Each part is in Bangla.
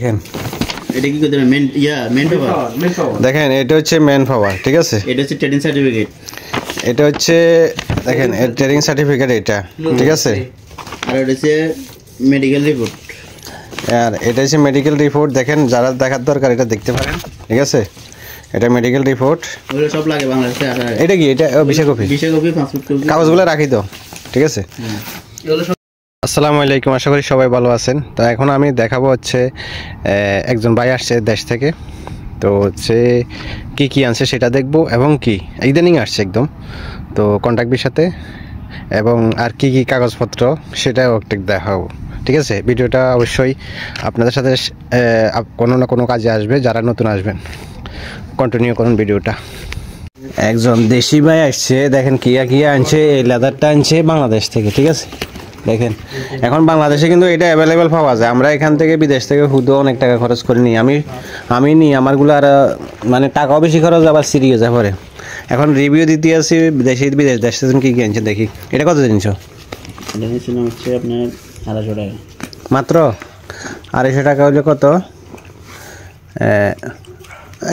দেখেন এটা কি করতে মেন মেন পাওয়ার দেখেন এটা হচ্ছে মেন পাওয়ার, ঠিক আছে। এটা হচ্ছে ট্রেডিং সার্টিফিকেট, এটা হচ্ছে দেখেন ট্রেনিং সার্টিফিকেট এটা, ঠিক আছে। আর এটা হচ্ছে মেডিকেল রিপোর্ট, আর এটা হচ্ছে মেডিকেল রিপোর্ট। দেখেন যারা দেখার দরকার এটা দেখতে পারেন, ঠিক আছে। এটা মেডিকেল রিপোর্ট, ওগুলো সব লাগে বাংলাদেশে। এটা কি এটা ভিসা কপি, পাসপোর্ট কপি, কাগজগুলো রাখি তো, ঠিক আছে। আসসালামু আলাইকুম, আশা করি সবাই ভালো আছেন। তো এখন আমি দেখাবো হচ্ছে একজন ভাই আসছে দেশ থেকে, তো সে কি কি আনছে সেটা দেখবো, এবং কি ইদানিং আসছে একদম, তো কন্ট্যাক্ট সাথে, এবং আর কি কি কাগজপত্র সেটাও একটু দেখাবো, ঠিক আছে। ভিডিওটা অবশ্যই আপনাদের সাথে কোনো না কোনো কাজে আসবে, যারা নতুন আসবেন কন্টিনিউ করুন ভিডিওটা। একজন দেশি ভাই আসছে, দেখেন কিয়া কিয়া আনছে, এই লেদারটা আনছে বাংলাদেশ থেকে, ঠিক আছে। দেখেন এখন বাংলাদেশে কিন্তু এটা অ্যাভেলেবেল পাওয়া যায়, আমরা এখান থেকে বিদেশ থেকে হুদো অনেক টাকা খরচ করে নিই। আমি নিই আমারগুলো, আর মানে টাকাও বেশি খরচ, আবার সিরিয়াস পরে। এখন রিভিউ দিতে আসি বিদেশ দেশ কী কী আনছে দেখি। এটা কত জিনিস? এটা নিয়েছিলাম হচ্ছে আপনার 250 টাকা মাত্র। 250 টাকা হলে কত?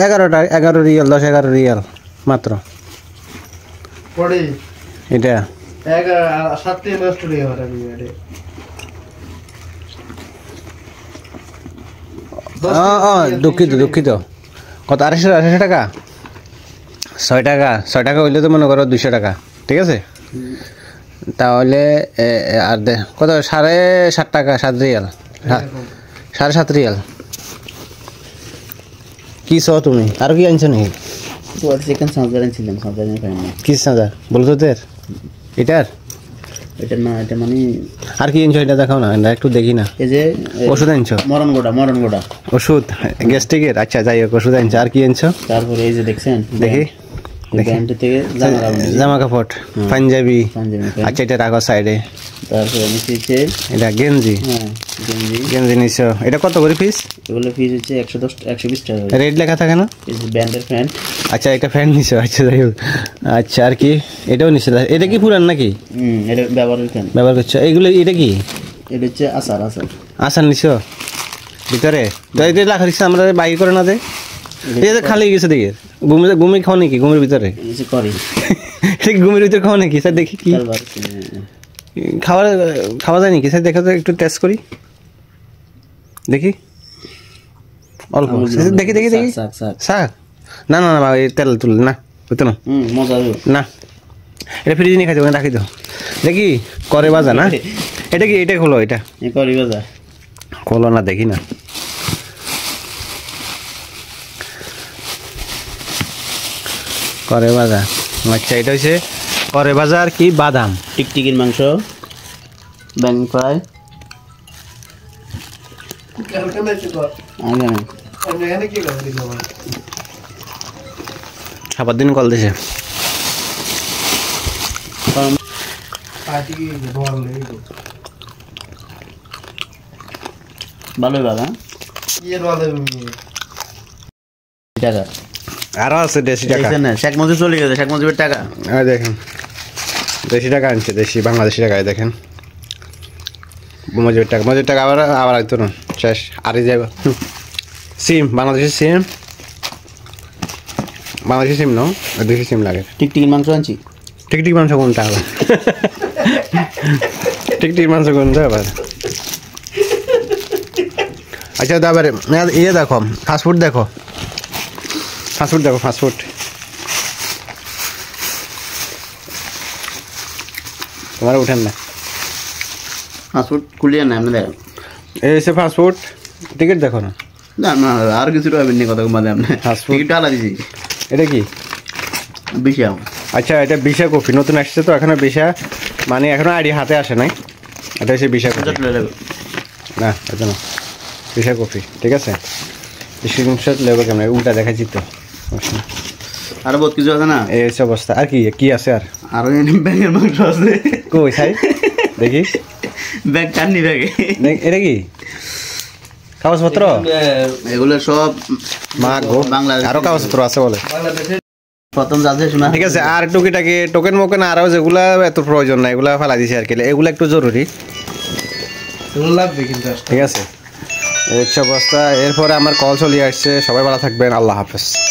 11 রিয়াল, 10-11 রিয়াল মাত্র এটা। দুঃখিত কত? 250 টাকা, 6 টাকা হইলে তো মনে করো 200 টাকা, ঠিক আছে। তাহলে আর কত? 7.5 টাকা, 7 রিয়াল, 7.5 রিয়াল। কি চ তুমি আর কি আনছো নাকি? কি চার্জার ব্লুটুথের? এটার এটা না, এটা মানে আর কি আনছো এটা দেখাও না, একটু দেখি না। এই যে ওষুধ আনছো? মরণ গোড়া ওষুধ গ্যাস্ট্রিকের, আচ্ছা যাই হোক ওষুধ আনছো। আর কি আনছো? তারপরে এই যে দেখছেন, দেখি জামা কাপড়, পাঞ্জাবি। আচ্ছা এটা রাখো সাইডে। তারপরে নিচে এটা গেঞ্জি, গেঞ্জি নিছো। এটা কত করে পিস? এগুলো পিস হচ্ছে 120 টাকা। রেড লেখা থাকে না? এই যে ব্র্যান্ডের প্যান্ট। আচ্ছা এটা প্যান্ট নিছো, আচ্ছা যাই হোক। আচ্ছা আর কি? এটাও নিছো? এটা কি পুরান নাকি? এটা ব্যবহার করছো এইগুলো? এটা কি? এটা হচ্ছে আচার নিছো ভিতরে? তো এটা লেখা দিচ্ছে, আমরা বাইর করে না দে। এটা খালি গেছে দেখি। ঘুমে খাও নাকি ঘুমের ভিতরে? এটা কি ঘুমের ভিতরে খাও নাকি স্যার? দেখি কি খাওয়া যায় নাকি স্যার? দেখা তো একটু টেস্ট করি দেখি অল্প। দেখি শাক? না তেল তুলে না, বুঝতো না না। এটা ফ্রিজে নিয়ে খাইতে রাখি তো। দেখি করে বাজা না? এটা কি? এটা খোলো, এটা করে বাজা খোলো না, দেখি না। করে ভাজা, আচ্ছা এটা হচ্ছে করে ভাজা। আর কি? বাদাম, টিকটিকির মাংস, ব্যাং ফ্রাই, খাবার দিন কল দিছে। ভালোই বাবা। টাকা আরো আছে দেশি টাকা। শেখ মুজিব চলে গেছে, শেখ মুজিবের টাকা। দেখেন দেশি টাকা আনছে, দেশি বাংলাদেশি টাকায়। দেখেন মজুর টাকা আবার হয়তো না শেষ। আরই যাইব সিম, বাংলাদেশের সিম, বাংলাদেশের সিম ন, দেশি সিম লাগে। টিকটিকির মাংস আনছি। টিকটিক মাংস কোনটা আবার? টিকটিক মাংস কোনটা আবার? আচ্ছা তারপরে ইয়ে দেখো, ফাস্টফুড দেখো, ফাস্টফুড তোমার উঠেন না। ফাস্টফুড কুলিয়ে না আপনি দেখেন। এই হচ্ছে ফাস্টফুড। টিকিট দেখো না। না আর কিছু পাবেন নি, কথা বাদে আপনি টিকিটটা আলাদা দিছি। এটা কি? বিশা। আচ্ছা এটা বিশা কফি, নতুন আসছে তো এখনো বিশা, মানে এখনো আইডি হাতে আসে নাই। এটা হচ্ছে বিশা কফি না, এটা না বিশা কফি, ঠিক আছে। স্ক্রিনশট লেবো কেমন? উল্টা দেখাচ্ছি তো। আরো বহুত কিছু আছে না, এই হচ্ছে অবস্থা। আর কি আছে? আর ব্যাগের মাংস আছে। কই সাই দেখি? ব্যাগ কান্নি ব্যাগে। এটা কি কাগজপত্র? এগুলো সব বাংলাদেশ। আরো কাগজপত্র আছে বলে প্রথম যাচ্ছে শোনা, ঠিক আছে। আর টুকিটাকি টোকেন মোকেন আরো যেগুলা এত প্রয়োজন না, এগুলা ফেলা দিছি আর কি। এগুলো একটু জরুরি, এগুলো লাগবে কিন্তু, ঠিক আছে। এই হচ্ছে অবস্থা। এরপরে আমার কল চলে আসছে। সবাই ভালো থাকবেন, আল্লাহ হাফেজ।